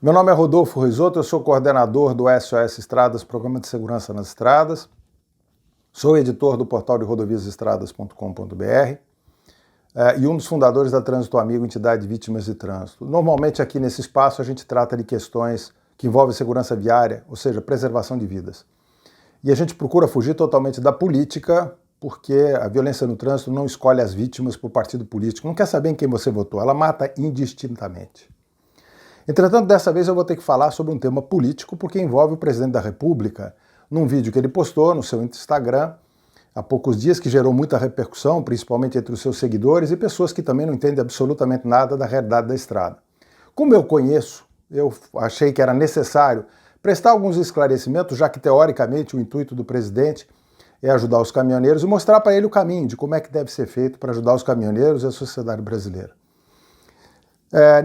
Meu nome é Rodolfo Risoto, eu sou coordenador do SOS Estradas, Programa de Segurança nas Estradas. Sou editor do portal de rodoviasestradas.com.br e um dos fundadores da Trânsito Amigo, entidade de vítimas de trânsito. Normalmente aqui nesse espaço a gente trata de questões que envolvem segurança viária, ou seja, preservação de vidas. E a gente procura fugir totalmente da política, porque a violência no trânsito não escolhe as vítimas por partido político, não quer saber em quem você votou, ela mata indistintamente. Entretanto, dessa vez eu vou ter que falar sobre um tema político, porque envolve o presidente da República, num vídeo que ele postou no seu Instagram há poucos dias, que gerou muita repercussão, principalmente entre os seus seguidores e pessoas que também não entendem absolutamente nada da realidade da estrada. Como eu conheço, eu achei que era necessário prestar alguns esclarecimentos, já que teoricamente o intuito do presidente é ajudar os caminhoneiros e mostrar para ele o caminho de como é que deve ser feito para ajudar os caminhoneiros e a sociedade brasileira.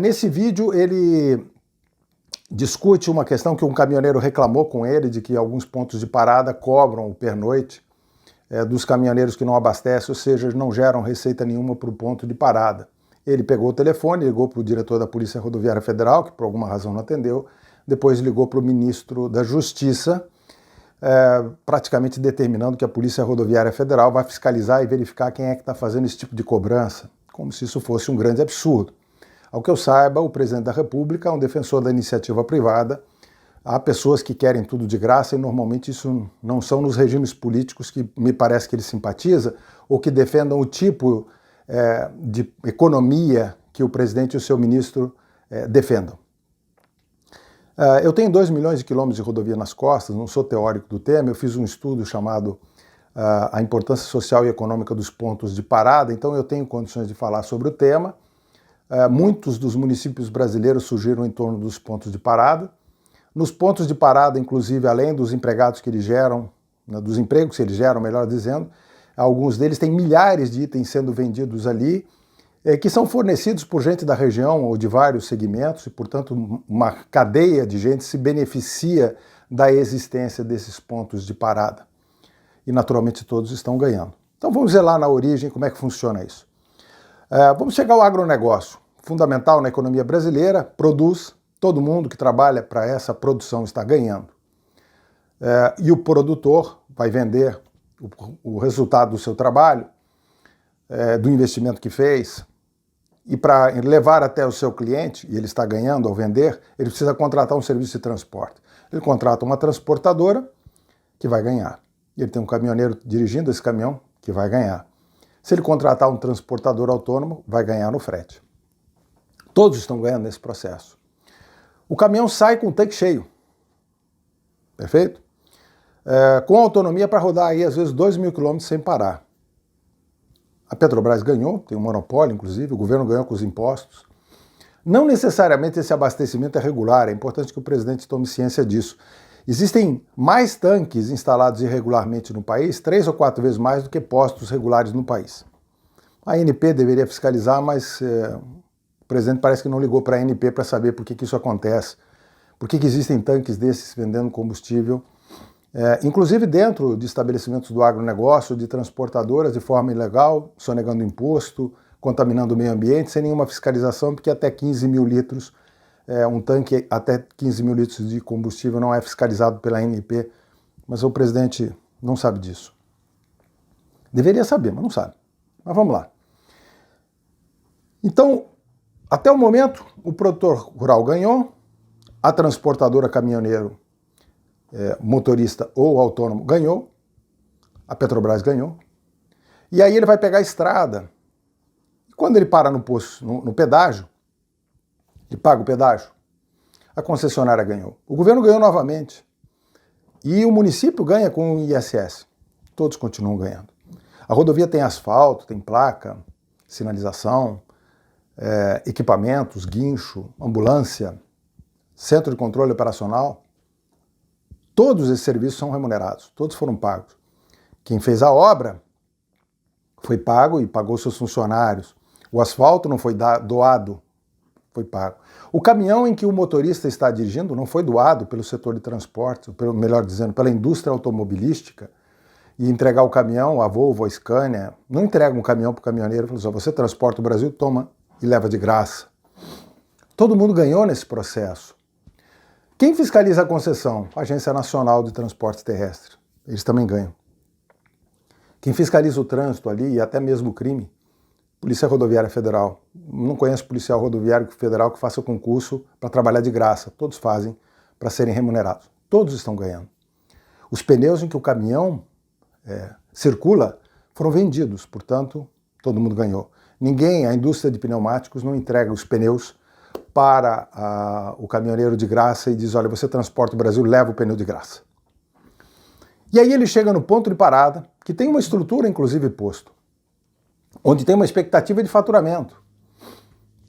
Nesse vídeo ele discute uma questão que um caminhoneiro reclamou com ele, de que alguns pontos de parada cobram o pernoite dos caminhoneiros que não abastecem, ou seja, não geram receita nenhuma para o ponto de parada. Ele pegou o telefone, ligou para o diretor da Polícia Rodoviária Federal, que por alguma razão não atendeu, depois ligou para o ministro da Justiça, praticamente determinando que a Polícia Rodoviária Federal vai fiscalizar e verificar quem é que está fazendo esse tipo de cobrança, como se isso fosse um grande absurdo. Ao que eu saiba, o presidente da República é um defensor da iniciativa privada. Há pessoas que querem tudo de graça e normalmente isso não são nos regimes políticos que me parece que ele simpatiza ou que defendam o tipo de economia que o presidente e o seu ministro defendam. Eu tenho 2 milhões de quilômetros de rodovia nas costas, não sou teórico do tema, eu fiz um estudo chamado A Importância Social e Econômica dos Pontos de Parada, então eu tenho condições de falar sobre o tema. Muitos dos municípios brasileiros surgiram em torno dos pontos de parada. Nos pontos de parada, inclusive, além dos empregados que eles geram, dos empregos que eles geram, melhor dizendo, alguns deles têm milhares de itens sendo vendidos ali, que são fornecidos por gente da região ou de vários segmentos, e, portanto, uma cadeia de gente se beneficia da existência desses pontos de parada. E, naturalmente, todos estão ganhando. Então, vamos ver lá na origem como é que funciona isso. Vamos chegar ao agronegócio, fundamental na economia brasileira, produz, todo mundo que trabalha para essa produção está ganhando. E o produtor vai vender o resultado do seu trabalho, do investimento que fez, e para levar até o seu cliente, e ele está ganhando ao vender, ele precisa contratar um serviço de transporte. Ele contrata uma transportadora que vai ganhar. E ele tem um caminhoneiro dirigindo esse caminhão que vai ganhar. Se ele contratar um transportador autônomo, vai ganhar no frete. Todos estão ganhando nesse processo. O caminhão sai com o tanque cheio. Perfeito? Com autonomia para rodar aí, às vezes, 2.000 quilômetros sem parar. A Petrobras ganhou, tem um monopólio, inclusive, o governo ganhou com os impostos. Não necessariamente esse abastecimento é regular, é importante que o presidente tome ciência disso. Existem mais tanques instalados irregularmente no país, 3 ou 4 vezes mais do que postos regulares no país. A ANP deveria fiscalizar, mas o presidente parece que não ligou para a ANP para saber por que isso acontece, por que existem tanques desses vendendo combustível, inclusive dentro de estabelecimentos do agronegócio, de transportadoras de forma ilegal, sonegando imposto, contaminando o meio ambiente, sem nenhuma fiscalização, porque até 15 mil litros um tanque até 15 mil litros de combustível não é fiscalizado pela ANP, mas o presidente não sabe disso. Deveria saber, mas não sabe. Mas vamos lá. Então, até o momento, o produtor rural ganhou, a transportadora caminhoneiro, motorista ou autônomo ganhou, a Petrobras ganhou, e aí ele vai pegar a estrada. E quando ele para no posto, no pedágio, ele paga o pedágio, a concessionária ganhou. O governo ganhou novamente. E o município ganha com o ISS. Todos continuam ganhando. A rodovia tem asfalto, tem placa, sinalização, equipamentos, guincho, ambulância, centro de controle operacional. Todos esses serviços são remunerados, todos foram pagos. Quem fez a obra foi pago e pagou seus funcionários. O asfalto não foi doado, foi pago. O caminhão em que o motorista está dirigindo não foi doado pelo setor de transporte, melhor dizendo, pela indústria automobilística, e entregar o caminhão, a Volvo, a Scania, não entrega um caminhão para o caminhoneiro e fala assim, você transporta o Brasil, toma e leva de graça. Todo mundo ganhou nesse processo. Quem fiscaliza a concessão? A Agência Nacional de Transportes Terrestres. Eles também ganham. Quem fiscaliza o trânsito ali e até mesmo o crime? Polícia Rodoviária Federal. Não conheço policial rodoviário federal que faça concurso para trabalhar de graça. Todos fazem para serem remunerados. Todos estão ganhando. Os pneus em que o caminhão circula foram vendidos, portanto, todo mundo ganhou. Ninguém, a indústria de pneumáticos, não entrega os pneus para o caminhoneiro de graça e diz, olha, você transporta o Brasil, leva o pneu de graça. E aí ele chega no ponto de parada, que tem uma estrutura, inclusive, posto, onde tem uma expectativa de faturamento.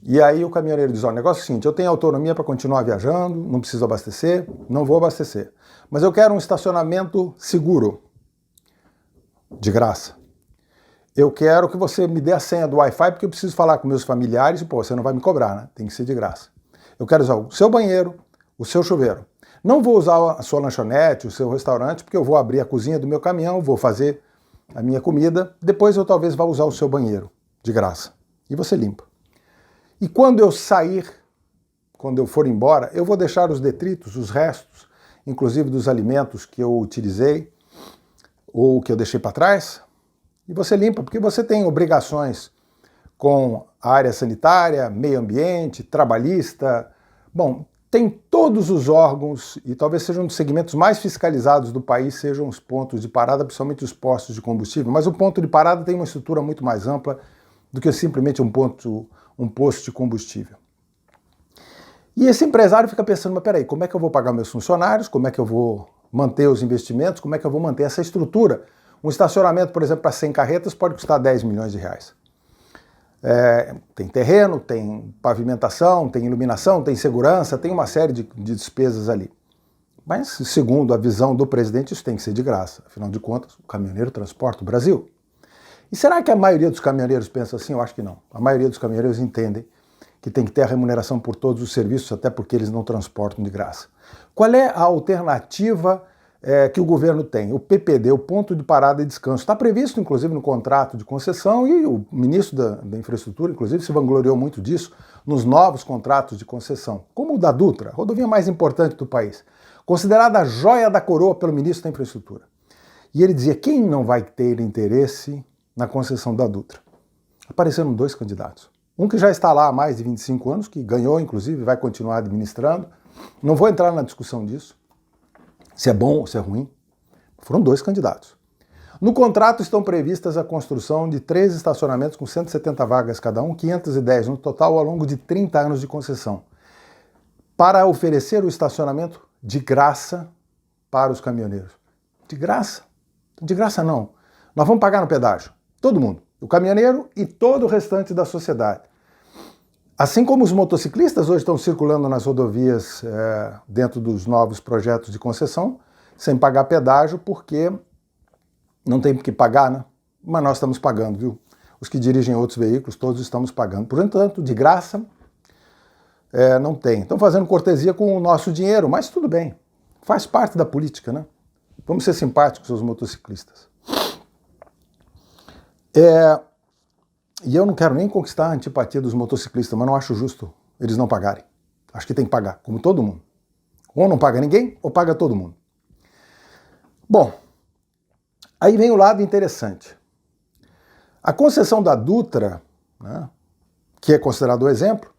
E aí o caminhoneiro diz, ó, o negócio é o seguinte, eu tenho autonomia para continuar viajando, não preciso abastecer, não vou abastecer. Mas eu quero um estacionamento seguro, de graça. Eu quero que você me dê a senha do Wi-Fi porque eu preciso falar com meus familiares e, pô, você não vai me cobrar, né? Tem que ser de graça. Eu quero usar o seu banheiro, o seu chuveiro. Não vou usar a sua lanchonete, o seu restaurante, porque eu vou abrir a cozinha do meu caminhão, vou fazer a minha comida, depois eu talvez vá usar o seu banheiro, de graça. E você limpa. E quando eu sair, quando eu for embora, eu vou deixar os detritos, os restos, inclusive dos alimentos que eu utilizei ou que eu deixei para trás, e você limpa, porque você tem obrigações com a área sanitária, meio ambiente, trabalhista. Bom, tem todos os órgãos, e talvez sejam um dos segmentos mais fiscalizados do país, sejam os pontos de parada, principalmente os postos de combustível, mas o ponto de parada tem uma estrutura muito mais ampla do que simplesmente um posto de combustível. E esse empresário fica pensando, mas peraí, como é que eu vou pagar meus funcionários, como é que eu vou manter os investimentos, como é que eu vou manter essa estrutura? Um estacionamento, por exemplo, para 100 carretas pode custar 10 milhões de reais. Tem terreno, tem pavimentação, tem iluminação, tem segurança, tem uma série de despesas ali. Mas, segundo a visão do presidente, isso tem que ser de graça. Afinal de contas, o caminhoneiro transporta o Brasil. E será que a maioria dos caminhoneiros pensa assim? Eu acho que não. A maioria dos caminhoneiros entendem que tem que ter a remuneração por todos os serviços, até porque eles não transportam de graça. Qual é a alternativa que o governo tem? O PPD, o ponto de parada e descanso. Está previsto, inclusive, no contrato de concessão, e o ministro da Infraestrutura, inclusive, se vangloriou muito disso nos novos contratos de concessão, como o da Dutra, a rodovia mais importante do país, considerada a joia da coroa pelo ministro da Infraestrutura. E ele dizia, quem não vai ter interesse na concessão da Dutra? Apareceram 2 candidatos. Um que já está lá há mais de 25 anos, que ganhou, inclusive, vai continuar administrando. Não vou entrar na discussão disso, se é bom ou se é ruim. Foram 2 candidatos. No contrato estão previstas a construção de 3 estacionamentos com 170 vagas cada um, 510 no total ao longo de 30 anos de concessão, para oferecer o estacionamento de graça para os caminhoneiros. De graça? De graça não. Nós vamos pagar no pedágio. Todo mundo. O caminhoneiro e todo o restante da sociedade. Assim como os motociclistas hoje estão circulando nas rodovias dentro dos novos projetos de concessão, sem pagar pedágio, porque não tem que pagar, né? Mas nós estamos pagando, viu? Os que dirigem outros veículos, todos estamos pagando. Portanto, de graça, não tem. Estão fazendo cortesia com o nosso dinheiro, mas tudo bem. Faz parte da política, né? Vamos ser simpáticos aos motociclistas. E eu não quero nem conquistar a antipatia dos motociclistas, mas não acho justo eles não pagarem. Acho que tem que pagar, como todo mundo. Ou não paga ninguém, ou paga todo mundo. Bom, aí vem o lado interessante. A concessão da Dutra, né, que é considerado o exemplo,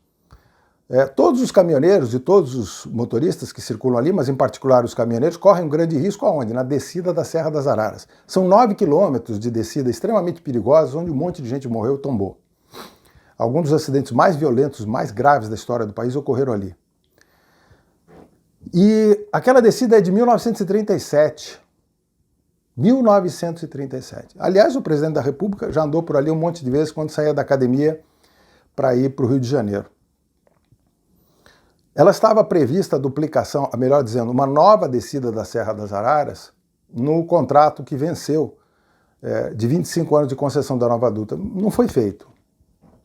todos os caminhoneiros e todos os motoristas que circulam ali, mas em particular os caminhoneiros, correm um grande risco aonde? Na descida da Serra das Araras. São 9 quilômetros de descida extremamente perigosa, onde um monte de gente morreu e tombou. Alguns dos acidentes mais violentos, mais graves da história do país ocorreram ali. E aquela descida é de 1937. 1937. Aliás, o presidente da República já andou por ali um monte de vezes quando saía da academia para ir para o Rio de Janeiro. Ela estava prevista a duplicação, melhor dizendo, uma nova descida da Serra das Araras no contrato que venceu de 25 anos de concessão da Nova Dutra. Não foi feito.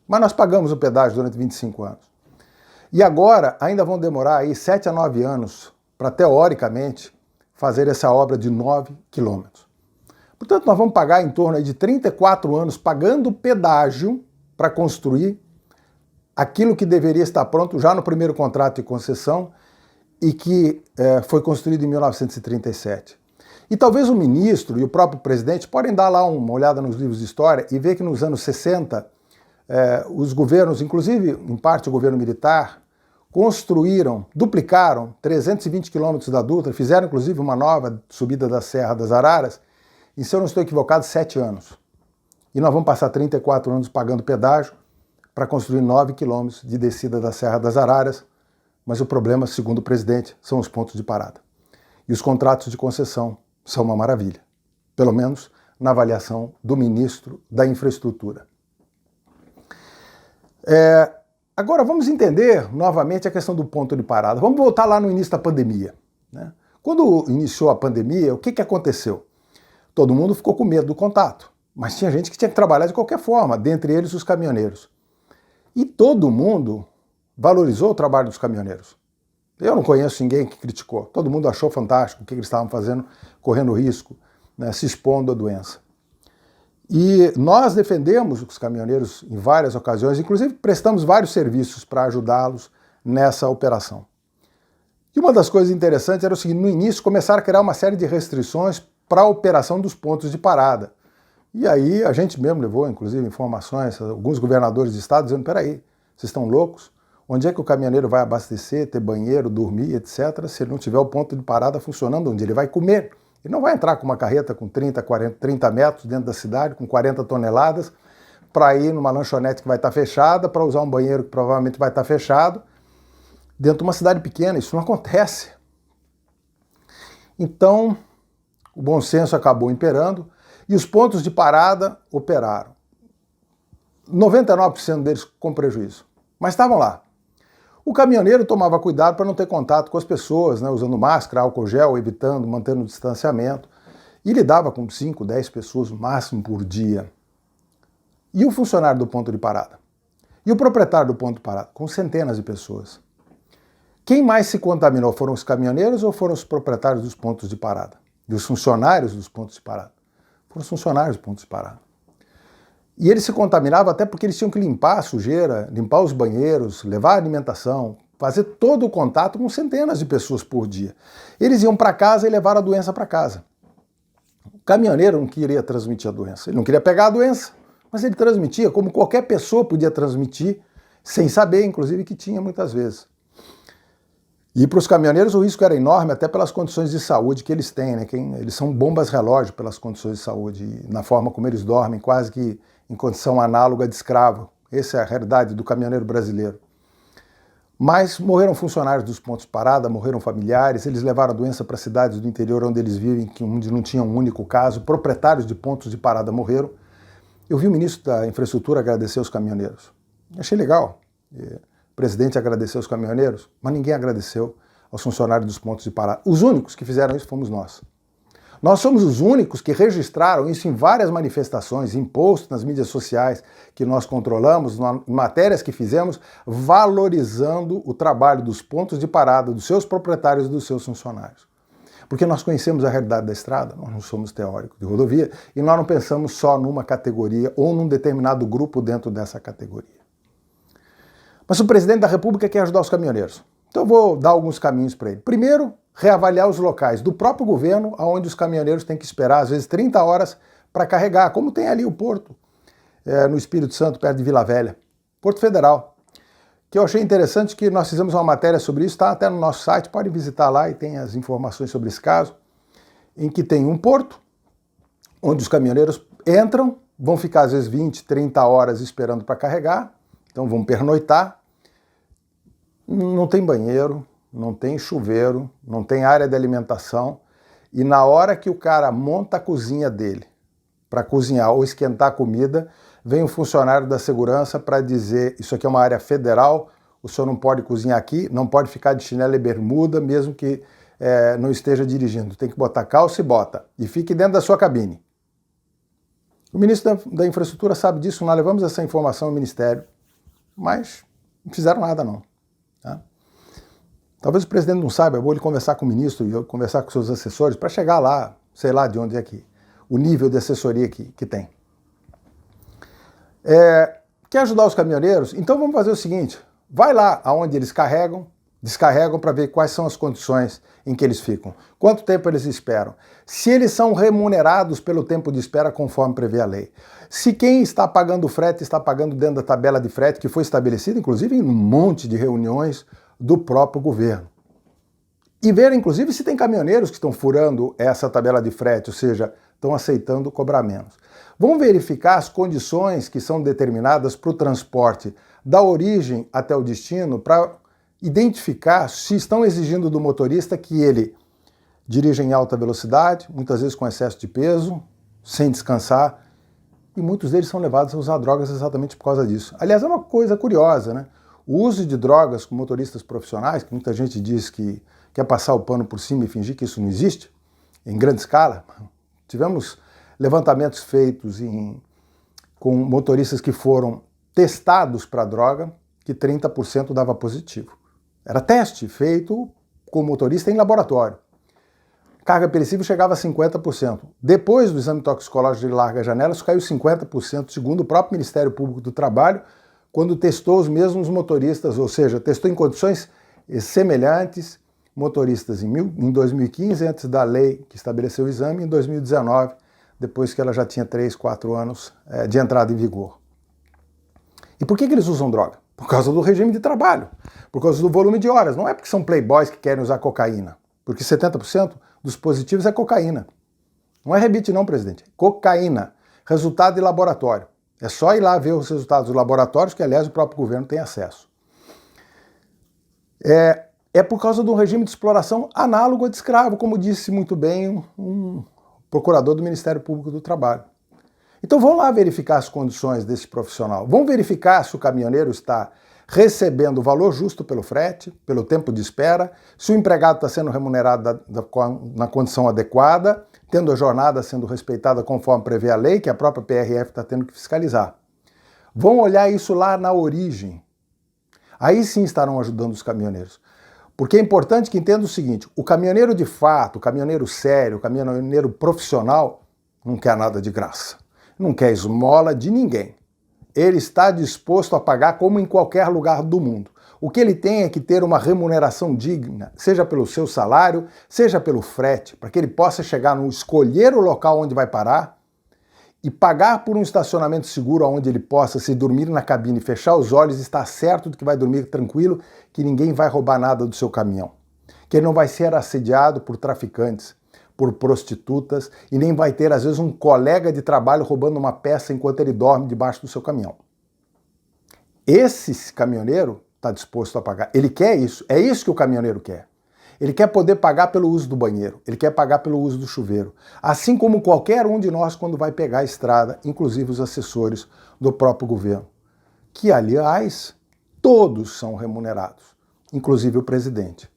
Mas nós pagamos o pedágio durante 25 anos. E agora ainda vão demorar aí 7 a 9 anos para, teoricamente, fazer essa obra de 9 quilômetros. Portanto, nós vamos pagar em torno aí de 34 anos pagando pedágio para construir aquilo que deveria estar pronto já no primeiro contrato de concessão e que foi construído em 1937. E talvez o ministro e o próprio presidente podem dar lá uma olhada nos livros de história e ver que nos anos 60, os governos, inclusive em parte o governo militar, construíram, duplicaram 320 quilômetros da Dutra, fizeram inclusive uma nova subida da Serra das Araras, e se eu não estou equivocado, 7 anos. E nós vamos passar 34 anos pagando pedágio para construir 9 quilômetros de descida da Serra das Araras, mas o problema, segundo o presidente, são os pontos de parada. E os contratos de concessão são uma maravilha, pelo menos na avaliação do ministro da Infraestrutura. Agora vamos entender novamente a questão do ponto de parada. Vamos voltar lá no início da pandemia, né? Quando iniciou a pandemia, o que aconteceu? Todo mundo ficou com medo do contato, mas tinha gente que tinha que trabalhar de qualquer forma, dentre eles os caminhoneiros. E todo mundo valorizou o trabalho dos caminhoneiros. Eu não conheço ninguém que criticou. Todo mundo achou fantástico o que eles estavam fazendo, correndo risco, né, se expondo à doença. E nós defendemos os caminhoneiros em várias ocasiões, inclusive prestamos vários serviços para ajudá-los nessa operação. E uma das coisas interessantes era o seguinte: no início começaram a criar uma série de restrições para a operação dos pontos de parada. E aí a gente mesmo levou, inclusive, informações, alguns governadores de estado dizendo: peraí, vocês estão loucos? Onde é que o caminhoneiro vai abastecer, ter banheiro, dormir, etc., se ele não tiver o ponto de parada funcionando, onde ele vai comer? Ele não vai entrar com uma carreta com 30 metros dentro da cidade, com 40 toneladas, para ir numa lanchonete que vai estar fechada, para usar um banheiro que provavelmente vai estar fechado, dentro de uma cidade pequena. Isso não acontece. Então, o bom senso acabou imperando e os pontos de parada operaram. 99% deles com prejuízo, mas estavam lá. O caminhoneiro tomava cuidado para não ter contato com as pessoas, né, usando máscara, álcool gel, evitando, mantendo o distanciamento. E lidava com 5, 10 pessoas no máximo por dia. E o funcionário do ponto de parada? E o proprietário do ponto de parada? Com centenas de pessoas. Quem mais se contaminou? Foram os caminhoneiros ou foram os proprietários dos pontos de parada? E os funcionários dos pontos de parada? Foram os funcionários dos pontos de parada. E eles se contaminavam até porque eles tinham que limpar a sujeira, limpar os banheiros, levar a alimentação, fazer todo o contato com centenas de pessoas por dia. Eles iam para casa e levaram a doença para casa. O caminhoneiro não queria transmitir a doença, ele não queria pegar a doença, mas ele transmitia, como qualquer pessoa podia transmitir, sem saber, inclusive, que tinha muitas vezes. E para os caminhoneiros o risco era enorme, até pelas condições de saúde que eles têm, né? Eles são bombas relógio pelas condições de saúde, na forma como eles dormem, quase que em condição análoga de escravo. Essa é a realidade do caminhoneiro brasileiro. Mas morreram funcionários dos pontos de parada, morreram familiares, eles levaram a doença para cidades do interior onde eles vivem, onde não tinha um único caso, proprietários de pontos de parada morreram. Eu vi o ministro da Infraestrutura agradecer os caminhoneiros. Achei legal. O presidente agradeceu os caminhoneiros, mas ninguém agradeceu aos funcionários dos pontos de parada. Os únicos que fizeram isso fomos nós. Nós somos os únicos que registraram isso em várias manifestações, em posts nas mídias sociais que nós controlamos, em matérias que fizemos, valorizando o trabalho dos pontos de parada, dos seus proprietários e dos seus funcionários. Porque nós conhecemos a realidade da estrada, nós não somos teóricos de rodovia, e nós não pensamos só numa categoria ou num determinado grupo dentro dessa categoria. Mas o presidente da República quer ajudar os caminhoneiros. Então eu vou dar alguns caminhos para ele. Primeiro, reavaliar os locais do próprio governo, onde os caminhoneiros têm que esperar, às vezes, 30 horas para carregar, como tem ali o Porto, no Espírito Santo, perto de Vila Velha, Porto Federal. Que eu achei interessante que nós fizemos uma matéria sobre isso, está até no nosso site, podem visitar lá e tem as informações sobre esse caso, em que tem um porto, onde os caminhoneiros entram, vão ficar às vezes 20, 30 horas esperando para carregar, então vão pernoitar, não tem banheiro, não tem chuveiro, não tem área de alimentação, e na hora que o cara monta a cozinha dele para cozinhar ou esquentar a comida, vem um funcionário da segurança para dizer: isso aqui é uma área federal, o senhor não pode cozinhar aqui, não pode ficar de chinelo e bermuda, mesmo que não esteja dirigindo, tem que botar calça e bota, e fique dentro da sua cabine. O ministro da Infraestrutura sabe disso, nós levamos essa informação ao Ministério, mas não fizeram nada não. Tá? Talvez o presidente não saiba, eu vou ele conversar com o ministro e eu conversar com seus assessores para chegar lá, sei lá de onde é que o nível de assessoria que tem. Quer ajudar os caminhoneiros? Então vamos fazer o seguinte, vai lá aonde eles carregam Descarregam para ver quais são as condições em que eles ficam, quanto tempo eles esperam, se eles são remunerados pelo tempo de espera conforme prevê a lei, se quem está pagando o frete está pagando dentro da tabela de frete que foi estabelecida, inclusive em um monte de reuniões do próprio governo. E ver, inclusive, se tem caminhoneiros que estão furando essa tabela de frete, ou seja, estão aceitando cobrar menos. Vão verificar as condições que são determinadas para o transporte da origem até o destino, para identificar se estão exigindo do motorista que ele dirija em alta velocidade, muitas vezes com excesso de peso, sem descansar, e muitos deles são levados a usar drogas exatamente por causa disso. Aliás, é uma coisa curiosa, né? O uso de drogas com motoristas profissionais, que muita gente diz que quer passar o pano por cima e fingir que isso não existe, em grande escala. Tivemos levantamentos feitos com motoristas que foram testados para droga, que 30% dava positivo. Era teste feito com motorista em laboratório. Carga perecível chegava a 50%. Depois do exame toxicológico de larga janela, isso caiu 50%, segundo o próprio Ministério Público do Trabalho, quando testou os mesmos motoristas, ou seja, testou em condições semelhantes, motoristas em 2015, antes da lei que estabeleceu o exame, e em 2019, depois que ela já tinha 3, 4 anos de entrada em vigor. E por que eles usam droga? Por causa do regime de trabalho, por causa do volume de horas. Não é porque são playboys que querem usar cocaína, porque 70% dos positivos é cocaína. Não é rebite não, presidente. Cocaína, resultado de laboratório. É só ir lá ver os resultados dos laboratórios, que aliás o próprio governo tem acesso. É por causa de um regime de exploração análogo a de escravo, como disse muito bem um procurador do Ministério Público do Trabalho. Então vão lá verificar as condições desse profissional. Vão verificar se o caminhoneiro está recebendo o valor justo pelo frete, pelo tempo de espera, se o empregado está sendo remunerado na condição adequada, tendo a jornada sendo respeitada conforme prevê a lei, que a própria PRF está tendo que fiscalizar. Vão olhar isso lá na origem. Aí sim estarão ajudando os caminhoneiros. Porque é importante que entenda o seguinte, o caminhoneiro de fato, o caminhoneiro sério, o caminhoneiro profissional, não quer nada de graça. Não quer esmola de ninguém. Ele está disposto a pagar como em qualquer lugar do mundo. O que ele tem é que ter uma remuneração digna, seja pelo seu salário, seja pelo frete, para que ele possa chegar no escolher o local onde vai parar e pagar por um estacionamento seguro onde ele possa se dormir na cabine, fechar os olhos e estar certo de que vai dormir tranquilo, que ninguém vai roubar nada do seu caminhão, que ele não vai ser assediado por traficantes, por prostitutas e nem vai ter, às vezes, um colega de trabalho roubando uma peça enquanto ele dorme debaixo do seu caminhão. Esse caminhoneiro está disposto a pagar. Ele quer isso. É isso que o caminhoneiro quer. Ele quer poder pagar pelo uso do banheiro. Ele quer pagar pelo uso do chuveiro. Assim como qualquer um de nós quando vai pegar a estrada, inclusive os assessores do próprio governo. Que, aliás, todos são remunerados, inclusive o presidente.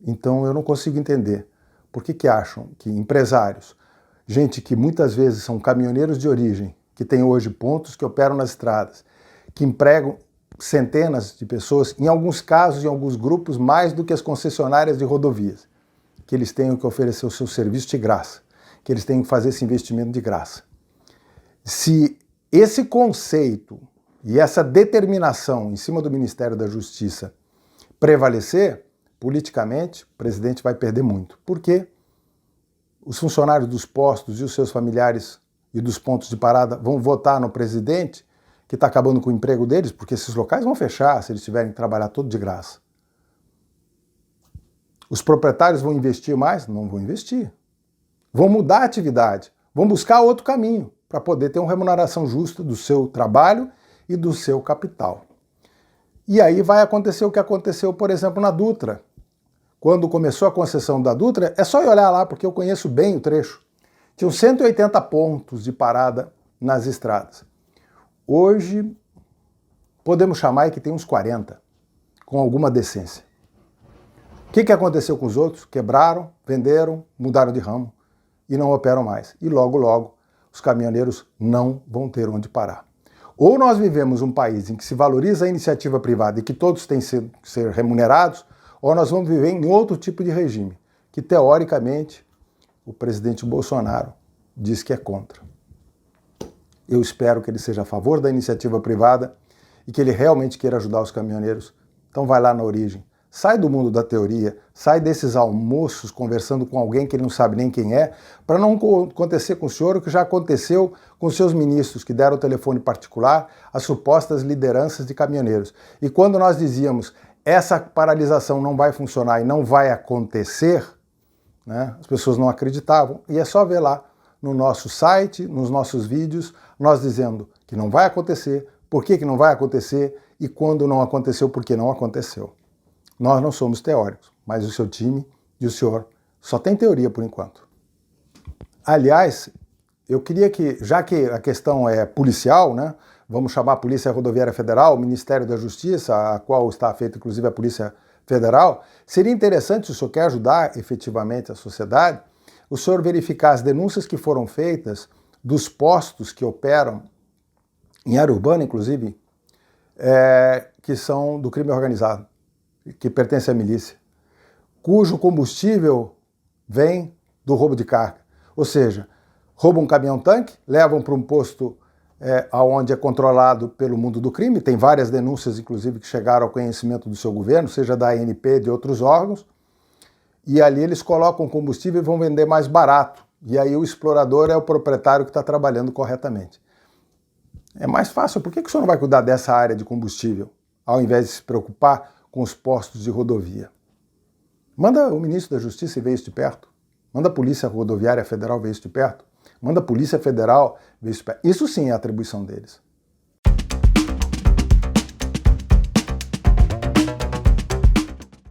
Então eu não consigo entender. Por que acham que empresários, gente que muitas vezes são caminhoneiros de origem, que têm hoje pontos que operam nas estradas, que empregam centenas de pessoas, em alguns casos, em alguns grupos, mais do que as concessionárias de rodovias, que eles tenham que oferecer o seu serviço de graça, que eles tenham que fazer esse investimento de graça. Se esse conceito e essa determinação em cima do Ministério da Justiça prevalecer, politicamente, o presidente vai perder muito. Porque os funcionários dos postos e os seus familiares e dos pontos de parada vão votar no presidente, que está acabando com o emprego deles, porque esses locais vão fechar se eles tiverem que trabalhar tudo de graça. Os proprietários vão investir mais? Não vão investir. Vão mudar a atividade, vão buscar outro caminho para poder ter uma remuneração justa do seu trabalho e do seu capital. E aí vai acontecer o que aconteceu, por exemplo, na Dutra. Quando começou a concessão da Dutra, é só ir olhar lá, porque eu conheço bem o trecho. Tinham 180 pontos de parada nas estradas. Hoje, podemos chamar que tem uns 40, com alguma decência. O que aconteceu com os outros? Quebraram, venderam, mudaram de ramo e não operam mais. E logo, logo, os caminhoneiros não vão ter onde parar. Ou nós vivemos um país em que se valoriza a iniciativa privada e que todos têm que ser remunerados, ou nós vamos viver em outro tipo de regime, que teoricamente o presidente Bolsonaro diz que é contra. Eu espero que ele seja a favor da iniciativa privada e que ele realmente queira ajudar os caminhoneiros. Então vai lá na origem, sai do mundo da teoria, sai desses almoços conversando com alguém que ele não sabe nem quem é, para não acontecer com o senhor o que já aconteceu com seus ministros que deram o telefone particular às supostas lideranças de caminhoneiros. E quando nós dizíamos essa paralisação não vai funcionar e não vai acontecer, né, as pessoas não acreditavam. E é só ver lá no nosso site, nos nossos vídeos, nós dizendo que não vai acontecer, por que não vai acontecer e quando não aconteceu, por que não aconteceu. Nós não somos teóricos, mas o seu time e o senhor só tem teoria por enquanto. Aliás, eu queria que, já que a questão é policial, né, vamos chamar a Polícia Rodoviária Federal, o Ministério da Justiça, a qual está afeita inclusive a Polícia Federal, seria interessante, se o senhor quer ajudar efetivamente a sociedade, o senhor verificar as denúncias que foram feitas dos postos que operam em área urbana, inclusive, que são do crime organizado, que pertence à milícia, cujo combustível vem do roubo de carga. Ou seja, roubam um caminhão-tanque, levam para um posto onde é controlado pelo mundo do crime, tem várias denúncias, inclusive, que chegaram ao conhecimento do seu governo, seja da ANP, de outros órgãos, e ali eles colocam combustível e vão vender mais barato. E aí o explorador é o proprietário que está trabalhando corretamente. É mais fácil, por que o senhor não vai cuidar dessa área de combustível, ao invés de se preocupar com os postos de rodovia? Manda o ministro da Justiça ver isso de perto. Manda a Polícia Rodoviária Federal ver isso de perto. Manda a Polícia Federal ver isso de perto. Isso sim é atribuição deles.